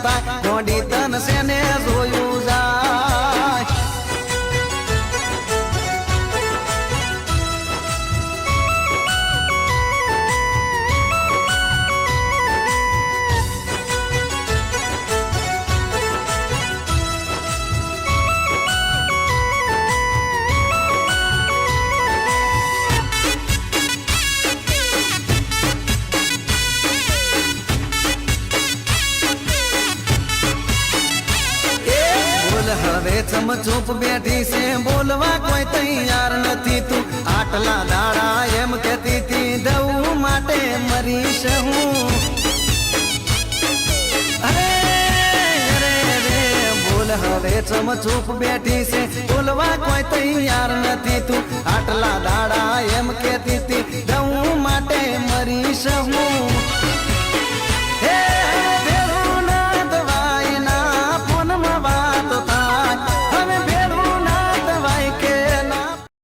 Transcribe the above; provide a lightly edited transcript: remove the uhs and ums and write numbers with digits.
થાય મોડી તન સેને જોયું જાય હવે ચમચૂપ બેઠી છે બોલવા કોઈ તૈયાર નથી તું આટલા દાડા એમ કહેતી હતી દઉં માટે મરીશ હું અરે અરે રે બોલ હવે ચમચૂપ બેઠી છે બોલવા કોઈ તૈયાર નથી તું આટલા દાડા એમ કહેતી